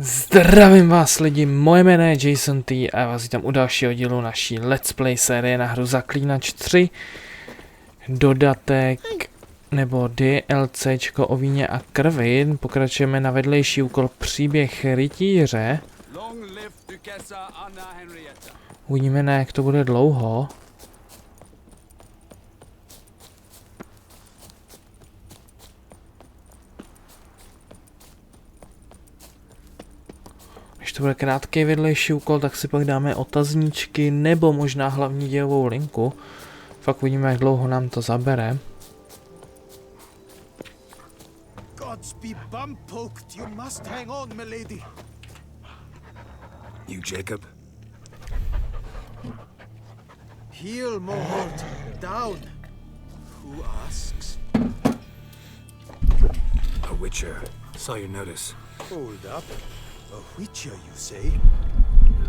Zdravím vás lidi, moje jméno je Jason T a já vás vítám u dalšího dílu naší Let's Play série na hru Zaklínač 3. Dodatek nebo DLCčko o víně a krvi. Pokračujeme na vedlejší úkol Příběh rytíře. Uvidíme, na jak to bude dlouho. Když to bude krátký vedlejší úkol, tak si pak dáme otazníčky nebo možná hlavní dějovou linku. Fakt uvidíme, jak dlouho nám to zabere. You, Jacob? Heel, Mohort. Down. Who asks? A witcher. Saw your notice. Hold up. A witcher, you say?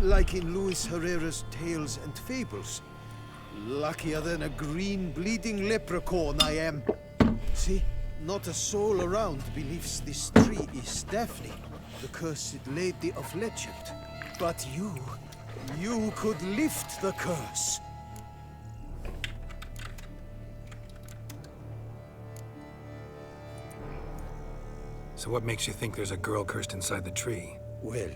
Like in Luis Herrera's Tales and Fables. Luckier than a green bleeding leprechaun I am. See, not a soul around believes this tree is Daphne, the cursed lady of legend. But you could lift the curse. So what makes you think there's a girl cursed inside the tree? Well,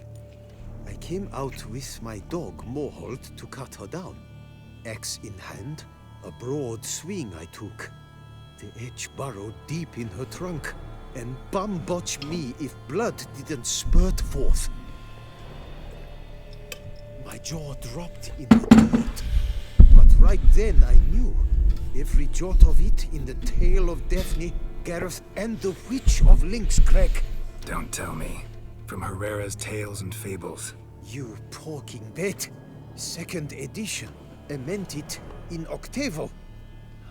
I came out with my dog Moholt to cut her down. Axe in hand, a broad swing I took. The edge burrowed deep in her trunk, and bum-botch me if blood didn't spurt forth. My jaw dropped in the dirt, but right then I knew every jot of it in the tale of Daphne, Gareth, and the Witch of Lynx Crag. Don't tell me. From Herrera's Tales and Fables. You talking bet. Second edition, amended in octavo.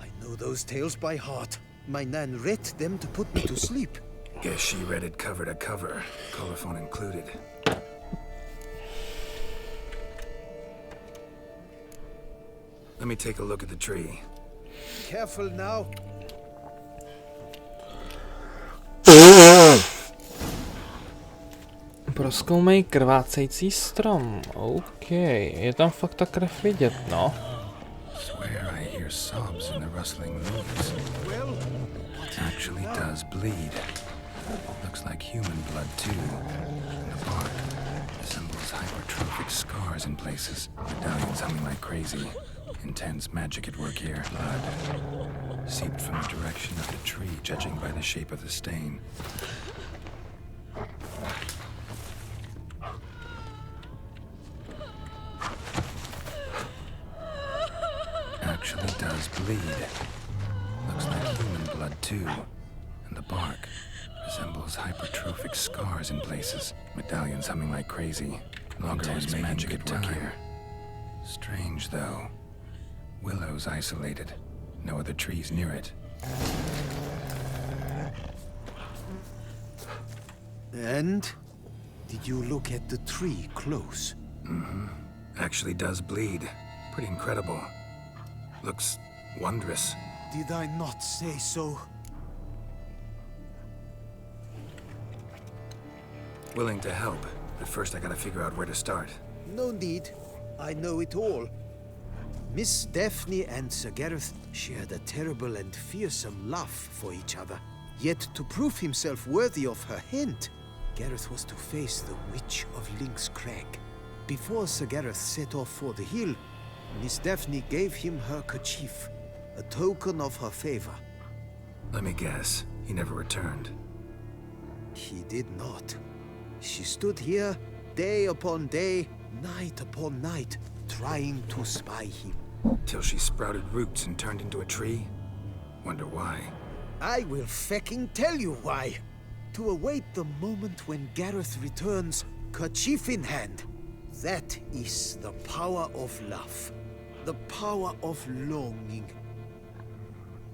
I know those tales by heart. My nan read them to put me to sleep. Guess she read it cover to cover, colophon included. Let me take a look at the tree. Careful now. Prozkoumej krvácející strom. OK, je tam fakt ta krev vidět, no. Swear I hear sobs in the rustling leaves. It actually does bleed. Looks like human blood too. And the bark resembles hypertrophic scars in places. Medallions humming like crazy. Intense magic at work here. Blood seeped from the direction of the tree, judging by the shape of the stain. Actually does bleed. Looks like human blood too. And the bark resembles hypertrophic scars in places. Medallions humming like crazy. Longer was magic at work here. Strange though. Willow's isolated. No other trees near it. And? Did you look at the tree close? Mm-hmm. Actually does bleed. Pretty incredible. Looks wondrous. Did I not say so? Willing to help, but first I gotta figure out where to start. No need. I know it all. Miss Daphne and Sir Gareth shared a terrible and fearsome love for each other. Yet to prove himself worthy of her hand, Gareth was to face the Witch of Lynx Crag. Before Sir Gareth set off for the hill, Miss Daphne gave him her kerchief, a token of her favor. Let me guess, he never returned. He did not. She stood here, day upon day, night upon night, trying to spy him. Till she sprouted roots and turned into a tree? Wonder why. I will fecking tell you why. To await the moment when Gareth returns, kerchief in hand. That is the power of love. The power of longing.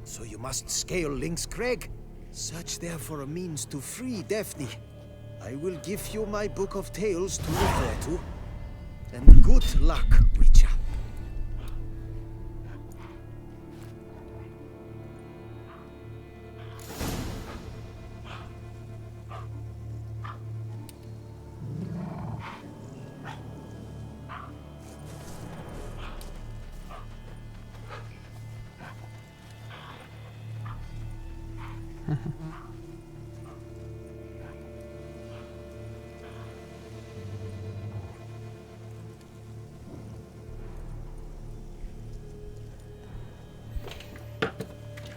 So you must scale Lynx Crag. Search there for a means to free Daphne. I will give you my book of tales to refer to. And good luck, Witcher.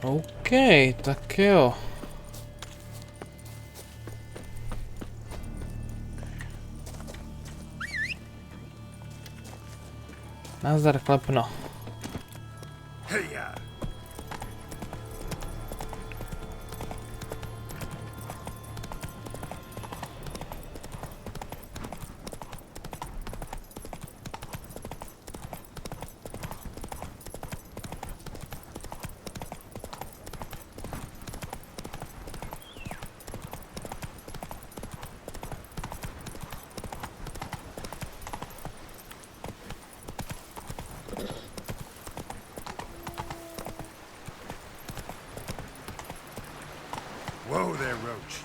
OK, tak jo. Nazdar, klepno. Whoa there, Roach.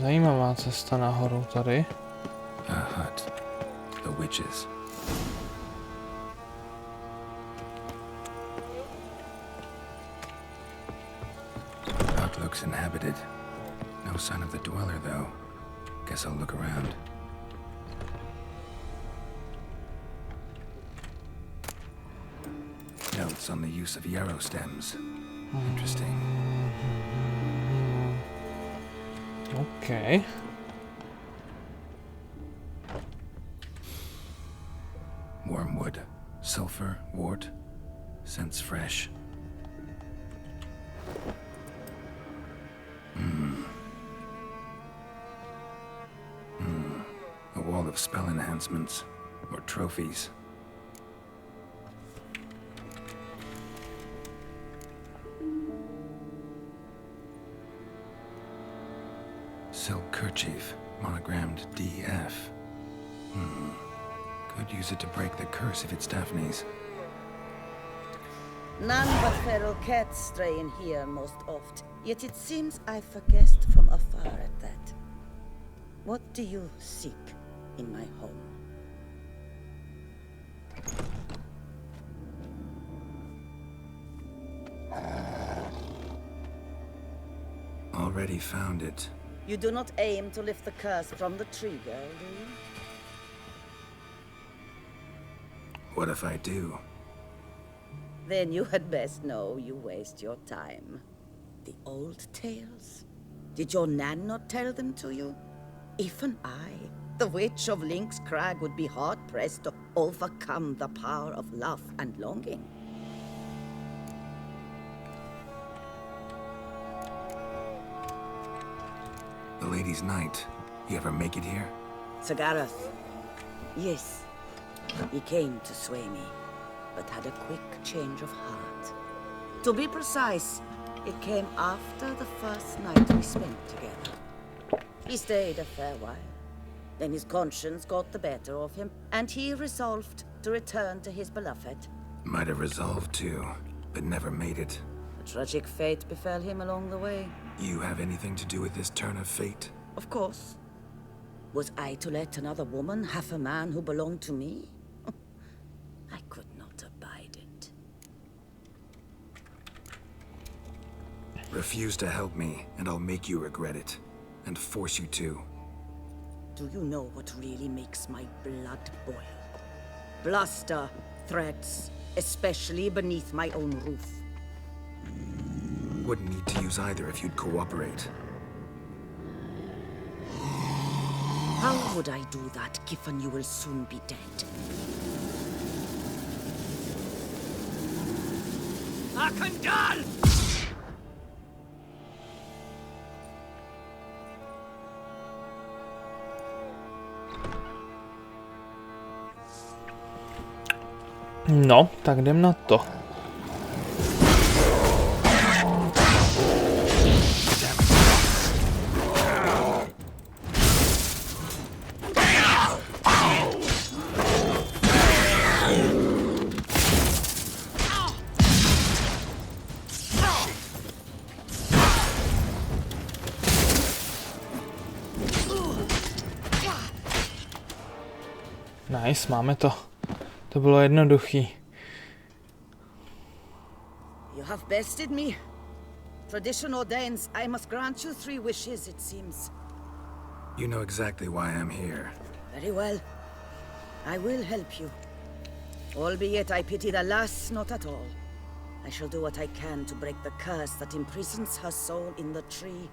Zajímavá cesta nahoru tady. A hut. The witches. Hut looks inhabited. No sign of the dweller, though. Guess I'll look around. Notes on the use of yarrow stems. Interesting. OK. Wormwood, sulfur, wort, scents fresh. A wall of spell enhancements, or trophies. Silk kerchief, monogrammed DF. Could use it to break the curse if it's Daphne's. None but feral cats stray in here most oft, yet it seems I forget from afar at that. What do you seek in my home? Already found it. You do not aim to lift the curse from the tree, girl, do you? What if I do? Then you had best know you waste your time. The old tales? Did your Nan not tell them to you? Even I, the witch of Link's Crag, would be hard-pressed to overcome the power of love and longing. The Lady's Night. You ever make it here? Sir Gareth. Yes. He came to sway me, but had a quick change of heart. To be precise, it came after the first night we spent together. He stayed a fair while. Then his conscience got the better of him, and he resolved to return to his beloved. Might have resolved to, but never made it. A tragic fate befell him along the way. You have anything to do with this turn of fate? Of course. Was I to let another woman have a man who belonged to me? I could not abide it. Refuse to help me, and I'll make you regret it. And force you to. Do you know what really makes my blood boil? Bluster, threats, especially beneath my own roof. Wouldn't need to use either if you'd cooperate. How would I do that, given you will soon be dead? Akandal! No, tak jdem na to. Nice, máme to. To bylo jednoduchý. You have bested me. Tradition ordains I must grant you 3 wishes, it seems. You know exactly why I'm here. Very well. I will help you. Albeit I pity the lass not at all. I shall do what I can to break the curse that imprisons her soul in the tree.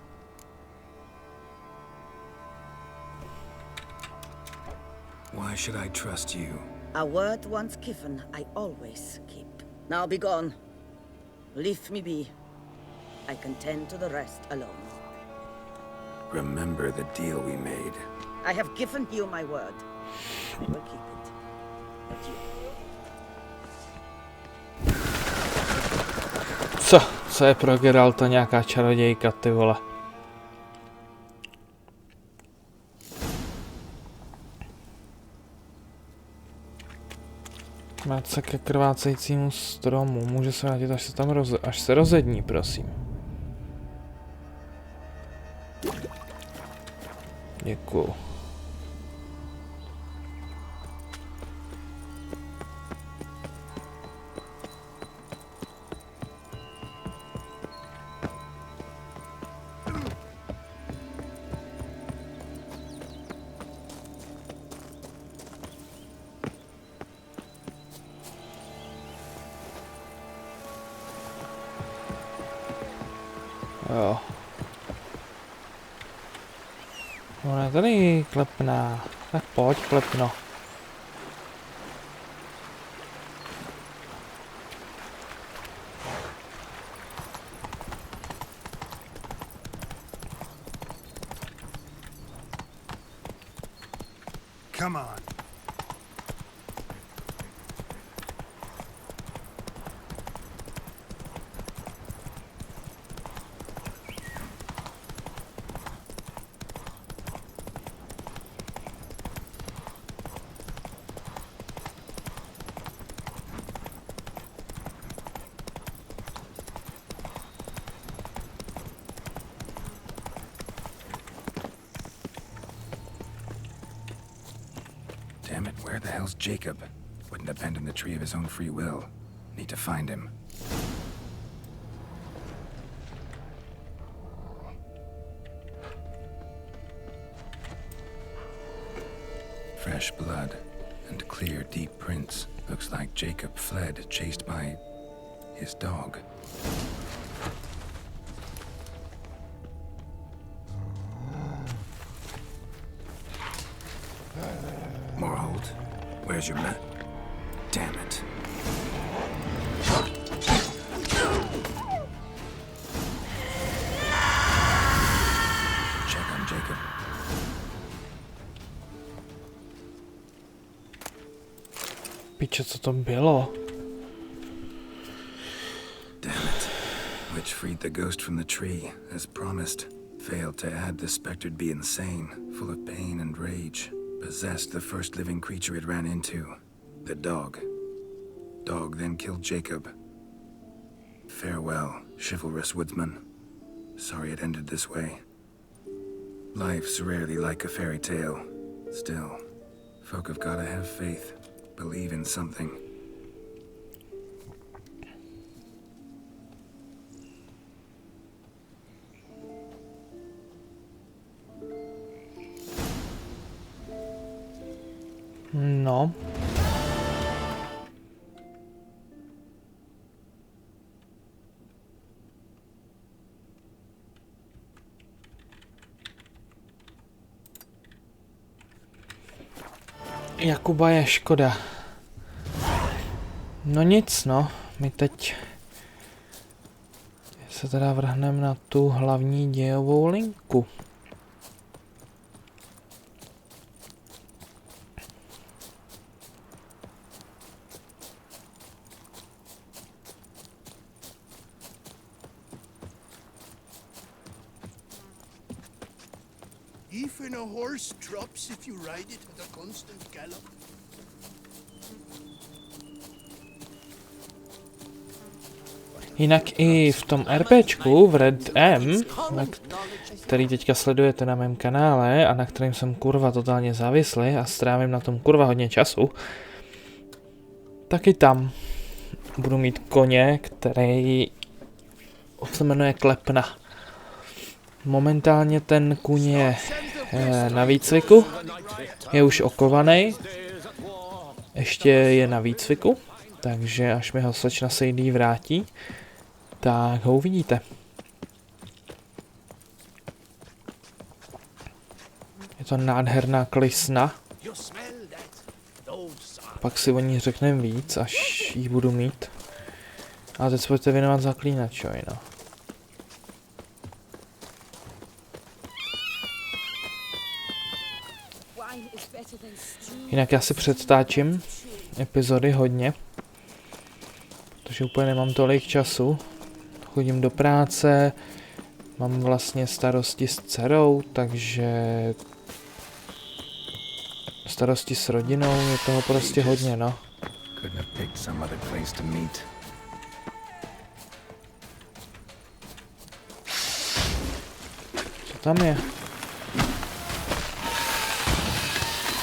Why should I trust you? A word once given, I always keep. Now be gone. Leave me be. I can tend to the rest alone. Remember the deal we made. I have given you my word. I will keep it. But you... Co je pro Geralta nějaká čarodějka, ty vole. Vrát se ke krvácejícímu stromu. Může se vrátit, až se rozední, prosím. Děkuju. Jo. Ona je tady klepná. Tak pojď, klepno. Come on. Damn it, where the hell's Jacob? Wouldn't abandon the tree of his own free will. Need to find him. Fresh blood and clear, deep prints. Looks like Jacob fled, chased by his dog. Morhold, where's your map? Damn it. Check on Jacob. Piče, co to bylo? Damn it. Witch freed the ghost from the tree, as promised. Failed to add the spectre to be insane, full of pain and rage. Possessed the first living creature it ran into. The dog. Dog then killed Jacob. Farewell, chivalrous woodsman. Sorry it ended this way. Life's rarely like a fairy tale. Still, folk have gotta have faith. Believe in something. No. Jakuba je škoda. No nic, no. My teď se teda vrhneme na tu hlavní dějovou linku. Even a horse drops if you ride it at a constant gallop. Jinak i v tom RPčku v Red M, který teďka sledujete na mém kanále a na kterém jsem kurva totálně závislý a strávím na tom kurva hodně času, tak i tam budu mít koně, který se jmenuje Klepna. Momentálně ten kůň je na výcviku, je už okovaný, ještě je na výcviku, takže až mi ho slečna Sejdý vrátí, tak ho uvidíte. Je to nádherná klisna. Pak si o ní řekneme víc, až ji budu mít. A teď se budete věnovat Zaklínačovi, no. Jinak já si předtáčím epizody hodně, protože úplně nemám tolik času. Chodím do práce, mám vlastně starosti s dcerou, takže starosti s rodinou, je toho prostě hodně, no. Co tam je?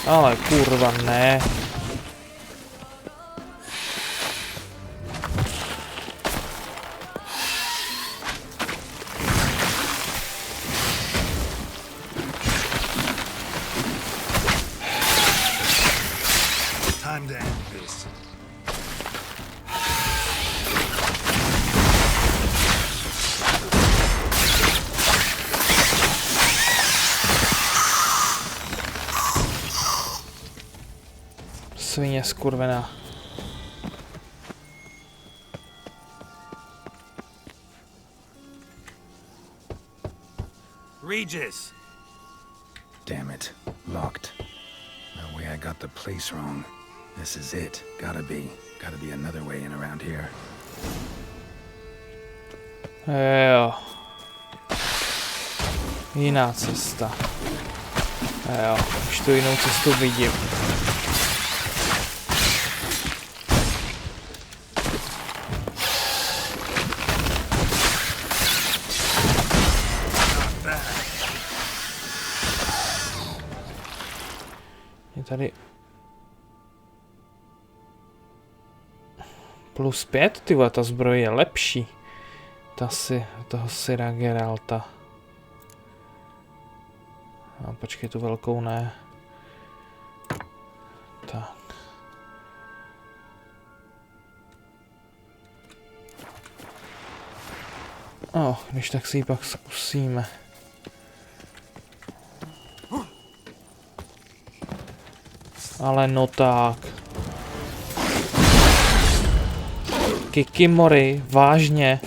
Ale kurva ne. Svině skurvená. Regis! Damn it. Locked. No way I got the place wrong. This is it. Gotta be another way in around here. Jo. Jiná cesta. Jo, už tu jinou cestu vidím. Tady +5, tyhle, ta zbroj je lepší. Toho Syra Geralta. A počkej, tu velkou ne. Tak. Když tak si ji pak zkusíme. Ale no tak. Kikimori, vážně.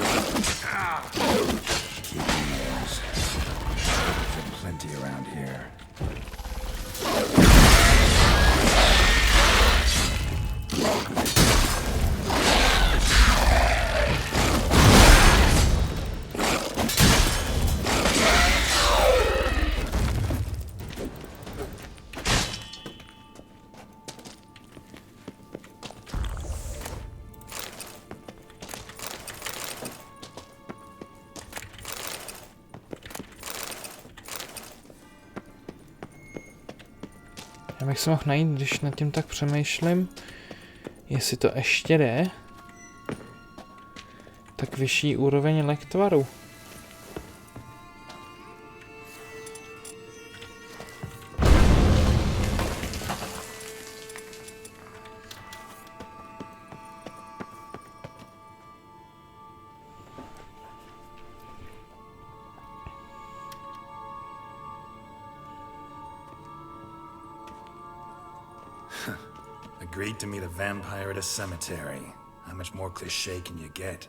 Já bych se mohl najít, když nad tím tak přemýšlím, jestli to ještě jde, tak vyšší úroveň lektvaru. Agreed to meet a vampire at a cemetery. How much more cliché can you get?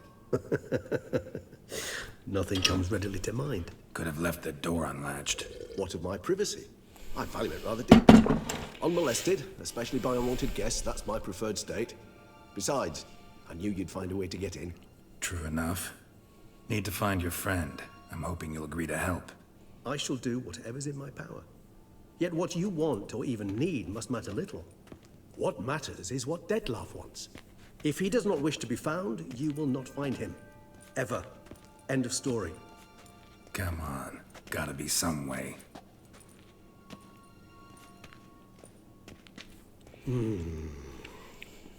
Nothing comes readily to mind. Could have left the door unlatched. What of my privacy? I value it rather deeply. Unmolested, especially by unwanted guests, that's my preferred state. Besides, I knew you'd find a way to get in. True enough. Need to find your friend. I'm hoping you'll agree to help. I shall do whatever's in my power. Yet what you want or even need must matter little. What matters is what Detlef wants. If he does not wish to be found, you will not find him. Ever. End of story. Come on. Gotta be some way.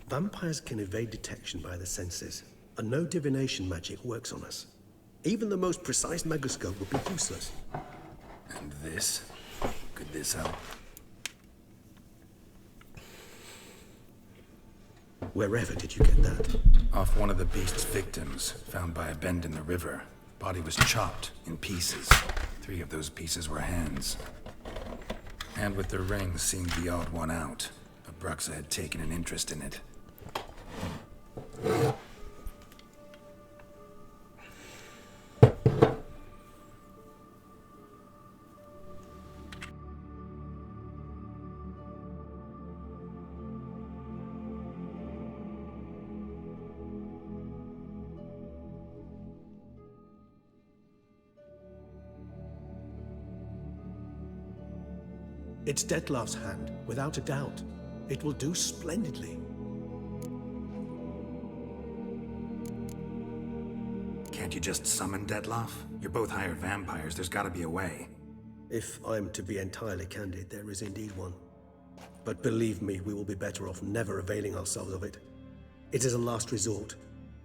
Vampires can evade detection by the senses, and no divination magic works on us. Even the most precise megascope would be useless. And this? Could this help? Wherever did you get that? Off one of the beast's victims, found by a bend in the river. Body was chopped in pieces. 3 of those pieces were hands. Hand with the ring seemed the odd one out, but Bruxa had taken an interest in it. It's Detlef's hand, without a doubt. It will do splendidly. Can't you just summon Detlef? You're both hired vampires, there's gotta be a way. If I'm to be entirely candid, there is indeed one. But believe me, we will be better off never availing ourselves of it. It is a last resort.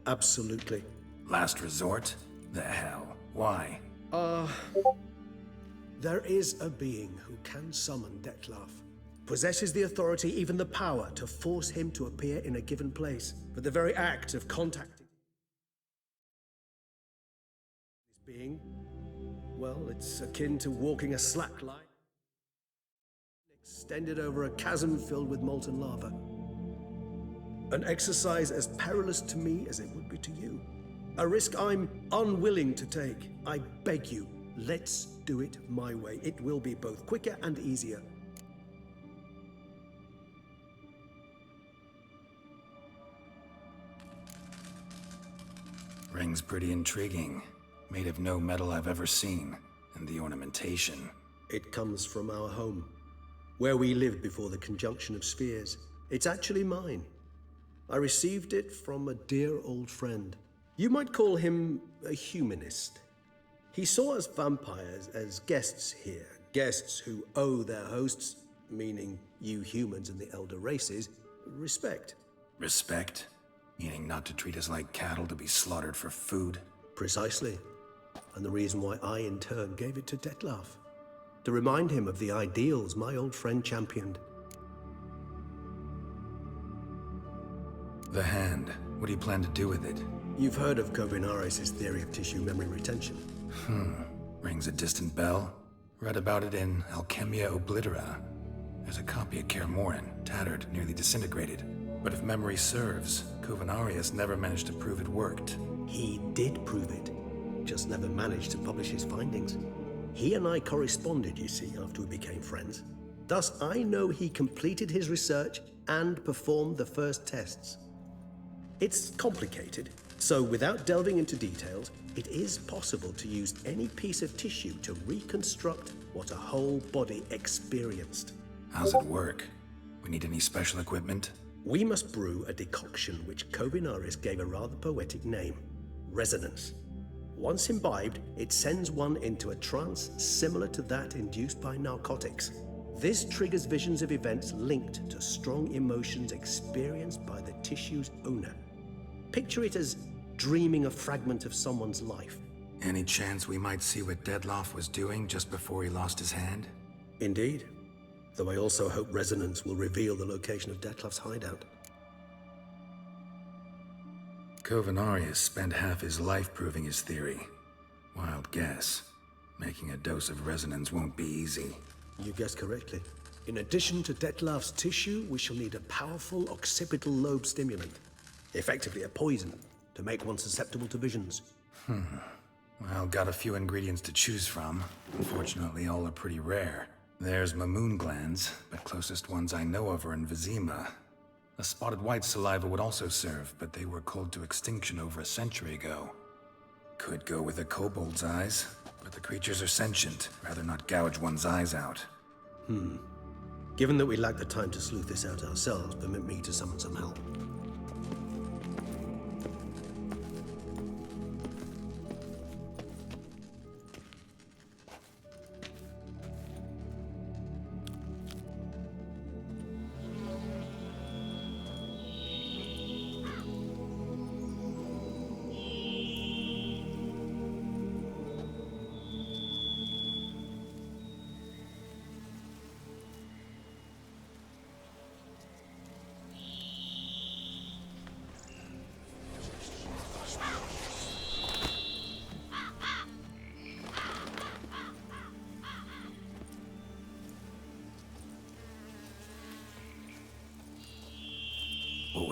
Absolutely. Last resort? The hell? Why? There is a being who can summon Detlef. Possesses the authority, even the power, to force him to appear in a given place. But the very act of contacting this being, well, it's akin to walking a slack line extended over a chasm filled with molten lava. An exercise as perilous to me as it would be to you. A risk I'm unwilling to take. I beg you, let's do it my way. It will be both quicker and easier. Ring's pretty intriguing. Made of no metal I've ever seen. And the ornamentation. It comes from our home, where we lived before the conjunction of spheres. It's actually mine. I received it from a dear old friend. You might call him a humanist. He saw us vampires as guests here, guests who owe their hosts, meaning you humans and the elder races, respect. Respect? Meaning not to treat us like cattle to be slaughtered for food? Precisely. And the reason why I, in turn, gave it to Detlef. To remind him of the ideals my old friend championed. The hand. What do you plan to do with it? You've heard of Kovinaris' theory of tissue memory retention. Rings a distant bell. Read about it in Alchemia Oblitera. There's a copy of Kermoran, tattered, nearly disintegrated. But if memory serves, Kovinaris never managed to prove it worked. He did prove it, just never managed to publish his findings. He and I corresponded, you see, after we became friends. Thus, I know he completed his research and performed the first tests. It's complicated, so without delving into details, it is possible to use any piece of tissue to reconstruct what a whole body experienced. How's it work? We need any special equipment? We must brew a decoction which Kovinaris gave a rather poetic name, resonance. Once imbibed, it sends one into a trance similar to that induced by narcotics. This triggers visions of events linked to strong emotions experienced by the tissue's owner. Picture it as dreaming a fragment of someone's life. Any chance we might see what Detlef was doing just before he lost his hand? Indeed. Though I also hope resonance will reveal the location of Detlef's hideout. Kovinaris spent half his life proving his theory. Wild guess. Making a dose of resonance won't be easy. You guessed correctly. In addition to Detlef's tissue, we shall need a powerful occipital lobe stimulant. Effectively a poison, to make one susceptible to visions. Well, got a few ingredients to choose from. Unfortunately, all are pretty rare. There's Mamoon glands, but closest ones I know of are in Vizima. A spotted white saliva would also serve, but they were cold to extinction over a century ago. Could go with a kobold's eyes, but the creatures are sentient. Rather not gouge one's eyes out. Given that we lack the time to sleuth this out ourselves, permit me to summon some help.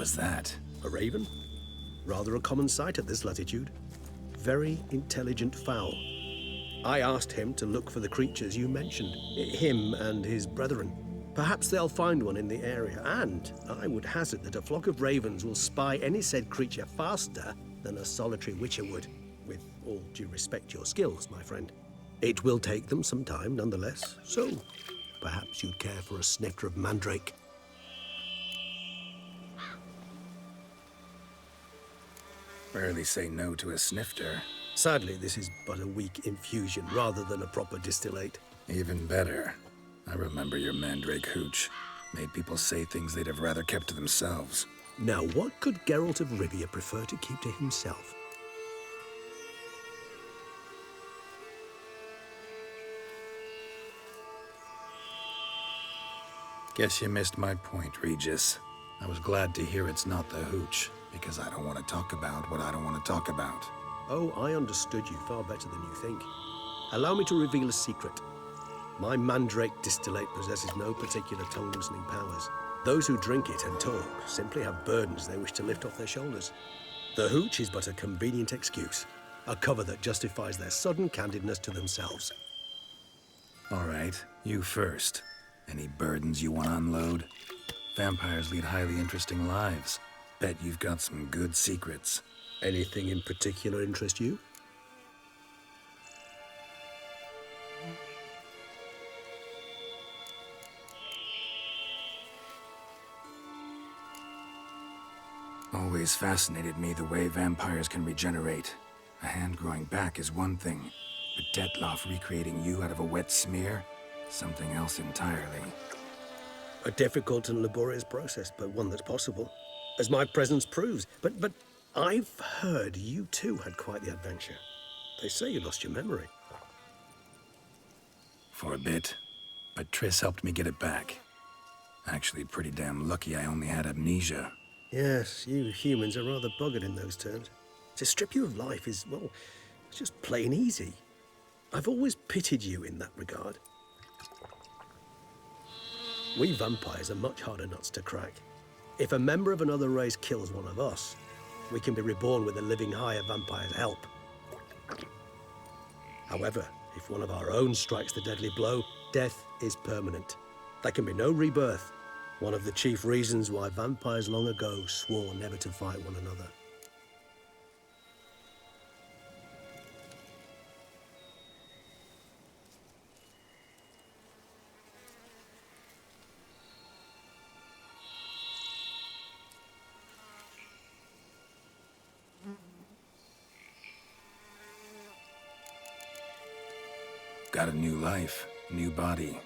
was that? A raven? Rather a common sight at this latitude. Very intelligent fowl. I asked him to look for the creatures you mentioned, him and his brethren. Perhaps they'll find one in the area, and I would hazard that a flock of ravens will spy any said creature faster than a solitary witcher would. With all due respect to your skills, my friend. It will take them some time, nonetheless, so perhaps you'd care for a snifter of mandrake. Rarely say no to a snifter. Sadly, this is but a weak infusion rather than a proper distillate. Even better. I remember your mandrake hooch. Made people say things they'd have rather kept to themselves. Now, what could Geralt of Rivia prefer to keep to himself? Guess you missed my point, Regis. I was glad to hear it's not the hooch, because I don't want to talk about what I don't want to talk about. Oh, I understood you far better than you think. Allow me to reveal a secret. My mandrake distillate possesses no particular tongue-loosening powers. Those who drink it and talk simply have burdens they wish to lift off their shoulders. The hooch is but a convenient excuse, a cover that justifies their sudden candidness to themselves. All right, you first. Any burdens you want to unload? Vampires lead highly interesting lives. Bet you've got some good secrets. Anything in particular interest you? Always fascinated me the way vampires can regenerate. A hand growing back is one thing, but Detloff recreating you out of a wet smear? Something else entirely. A difficult and laborious process, but one that's possible, as my presence proves. But I've heard you too had quite the adventure. They say you lost your memory. For a bit, but Triss helped me get it back. Actually, pretty damn lucky I only had amnesia. Yes, you humans are rather buggered in those terms. To strip you of life is, well, it's just plain easy. I've always pitied you in that regard. We vampires are much harder nuts to crack. If a member of another race kills one of us, we can be reborn with a living higher vampire's help. However, if one of our own strikes the deadly blow, death is permanent. There can be no rebirth. One of the chief reasons why vampires long ago swore never to fight one another. Got a new life, new body.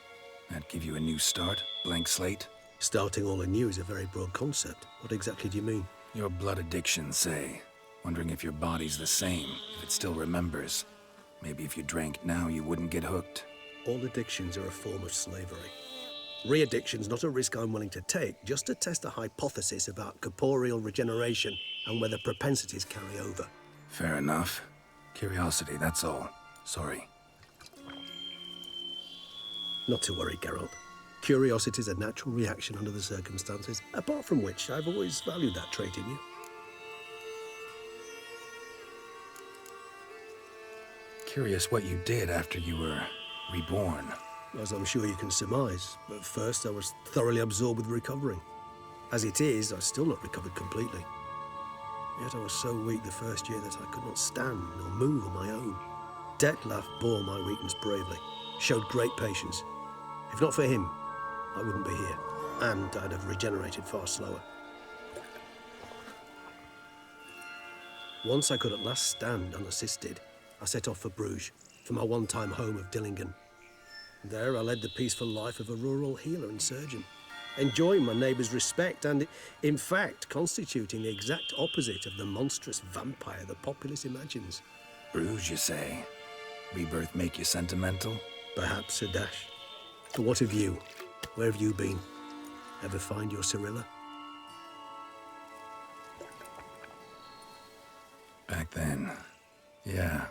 That give you a new start, blank slate? Starting all anew is a very broad concept. What exactly do you mean? Your blood addiction, say. Wondering if your body's the same, if it still remembers. Maybe if you drank now, you wouldn't get hooked. All addictions are a form of slavery. Re-addiction's not a risk I'm willing to take, just to test a hypothesis about corporeal regeneration and whether propensities carry over. Fair enough. Curiosity, that's all. Sorry. Not to worry, Geralt. Curiosity is a natural reaction under the circumstances, apart from which I've always valued that trait in you. Curious what you did after you were reborn. As I'm sure you can surmise, at first I was thoroughly absorbed with recovering. As it is, I've still not recovered completely. Yet I was so weak the first year that I could not stand or move on my own. Detloff bore my weakness bravely, showed great patience. If not for him, I wouldn't be here, and I'd have regenerated far slower. Once I could at last stand unassisted, I set off for Bruges, for my one-time home of Dillingen. There I led the peaceful life of a rural healer and surgeon, enjoying my neighbours' respect and, in fact, constituting the exact opposite of the monstrous vampire the populace imagines. Bruges, you say? Rebirth make you sentimental? Perhaps a dash. But what of you? Where have you been? Ever find your Cyrilla? Back then, yeah.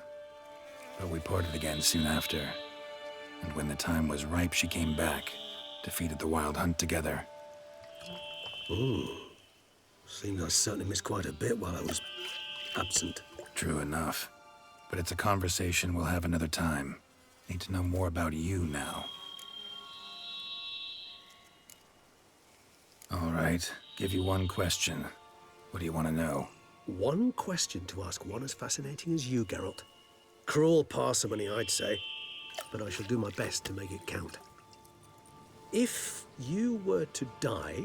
But we parted again soon after. And when the time was ripe, she came back. Defeated the Wild Hunt together. Ooh. Seems I certainly missed quite a bit while I was absent. True enough. But it's a conversation we'll have another time. Need to know more about you now. All right, give you one question. What do you want to know? One question to ask one as fascinating as you, Geralt. Cruel parsimony, I'd say, but I shall do my best to make it count. If you were to die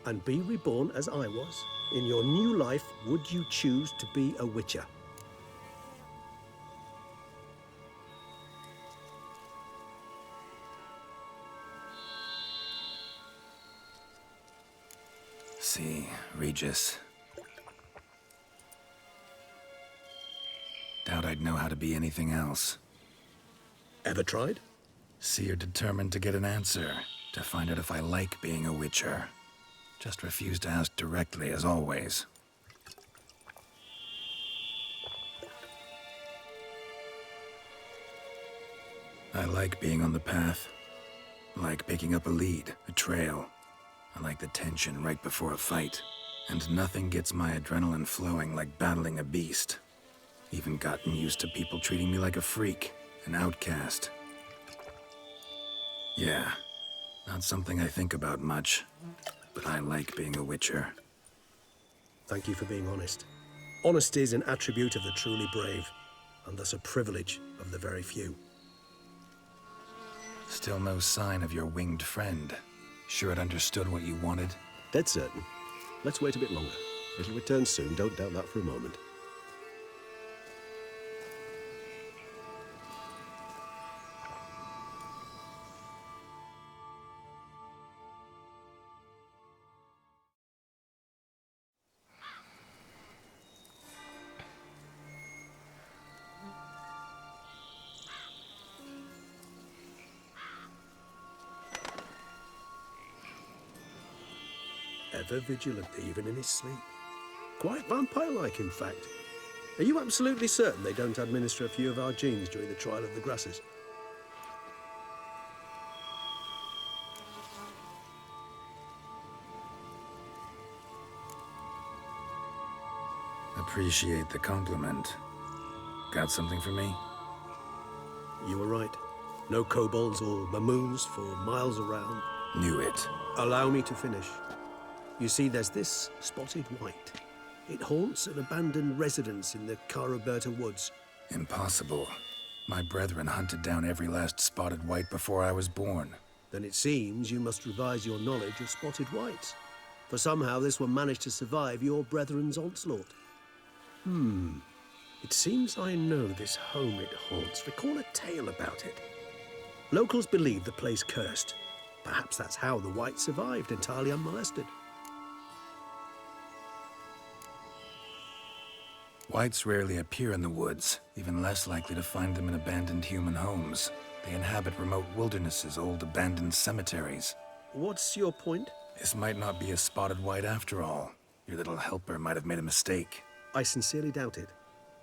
and be reborn as I was, in your new life, would you choose to be a Witcher? See, Regis. Doubt I'd know how to be anything else. Ever tried? See, you're determined to get an answer, to find out if I like being a Witcher. Just refuse to ask directly, as always. I like being on the path. I like picking up a lead, a trail. I like the tension right before a fight. And nothing gets my adrenaline flowing like battling a beast. Even gotten used to people treating me like a freak, an outcast. Yeah, not something I think about much, but I like being a Witcher. Thank you for being honest. Honesty is an attribute of the truly brave, and thus a privilege of the very few. Still no sign of your winged friend. Sure it understood what you wanted? Dead certain. Let's wait a bit longer. It'll return soon, don't doubt that for a moment. Ever vigilant, even in his sleep. Quite vampire-like, in fact. Are you absolutely certain they don't administer a few of our genes during the trial of the grasses? Appreciate the compliment. Got something for me? You were right. No kobolds or mamoons for miles around. Knew it. Allow me to finish. You see, there's this spotted white. It haunts an abandoned residence in the Caraberta woods. Impossible. My brethren hunted down every last spotted white before I was born. Then it seems you must revise your knowledge of spotted whites. For somehow this one managed to survive your brethren's onslaught. It seems I know this home it haunts. Recall a tale about it. Locals believe the place cursed. Perhaps that's how the whites survived entirely unmolested. Whites rarely appear in the woods, even less likely to find them in abandoned human homes. They inhabit remote wildernesses, old abandoned cemeteries. What's your point? This might not be a spotted white after all. Your little helper might have made a mistake. I sincerely doubt it.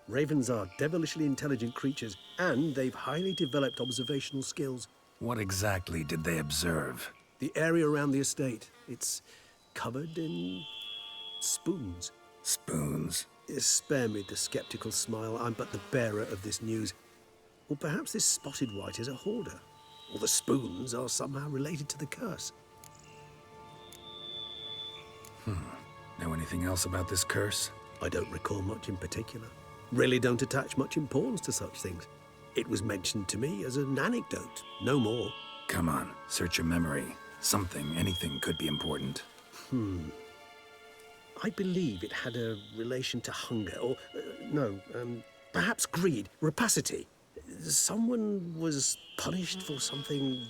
Ravens are devilishly intelligent creatures, and they've highly developed observational skills. What exactly did they observe? The area around the estate, it's covered in spoons. Spoons? Spare me the skeptical smile. I'm but the bearer of this news. Or perhaps this spotted white is a hoarder. Or the spoons are somehow related to the curse. Know anything else about this curse? I don't recall much in particular. Really don't attach much importance to such things. It was mentioned to me as an anecdote, no more. Come on, search your memory. Something, anything could be important. I believe it had a relation to hunger, or, perhaps greed, rapacity. Someone was punished for something.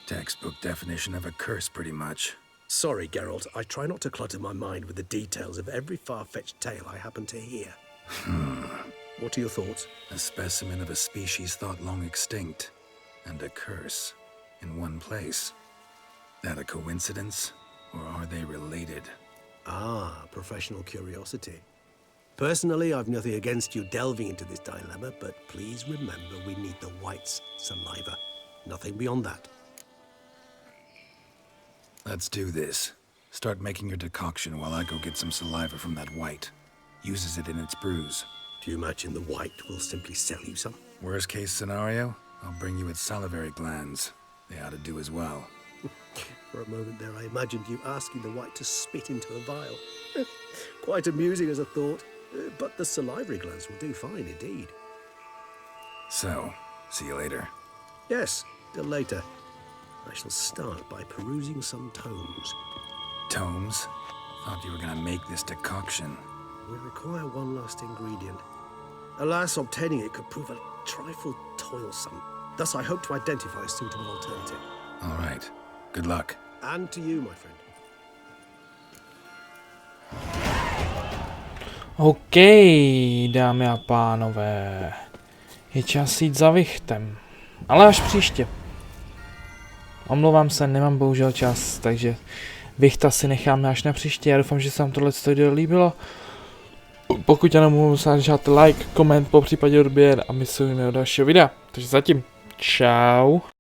Textbook definition of a curse, pretty much. Sorry, Geralt, I try not to clutter my mind with the details of every far-fetched tale I happen to hear. What are your thoughts? A specimen of a species thought long extinct, and a curse in one place. That a coincidence? Or are they related? Ah, professional curiosity. Personally, I've nothing against you delving into this dilemma, but please remember we need the white's saliva. Nothing beyond that. Let's do this. Start making your decoction while I go get some saliva from that white. Uses it in its brews. Do you imagine the white will simply sell you some? Worst case scenario, I'll bring you its salivary glands. They ought to do as well. For a moment there, I imagined you asking the white to spit into a vial. Quite amusing as a thought, but the salivary glands will do fine indeed. So, see you later. Yes, till later. I shall start by perusing some tomes. Tomes? Thought you were gonna make this decoction. We require one last ingredient. Alas, obtaining it could prove a trifle toilsome. Thus, I hope to identify a suitable alternative. All right. Good luck. And to you, my friend. OK, dámy a pánové. Je čas jít za vichtem. Ale až příště. Omlouvám se, nemám bohužel čas, takže vichta si necháme až na příště. Já doufám, že se vám tohle video líbilo. Pokud ano, můžu se dát like, koment, po případě odběr a my se uvidíme do dalšího videa. Takže zatím, čau.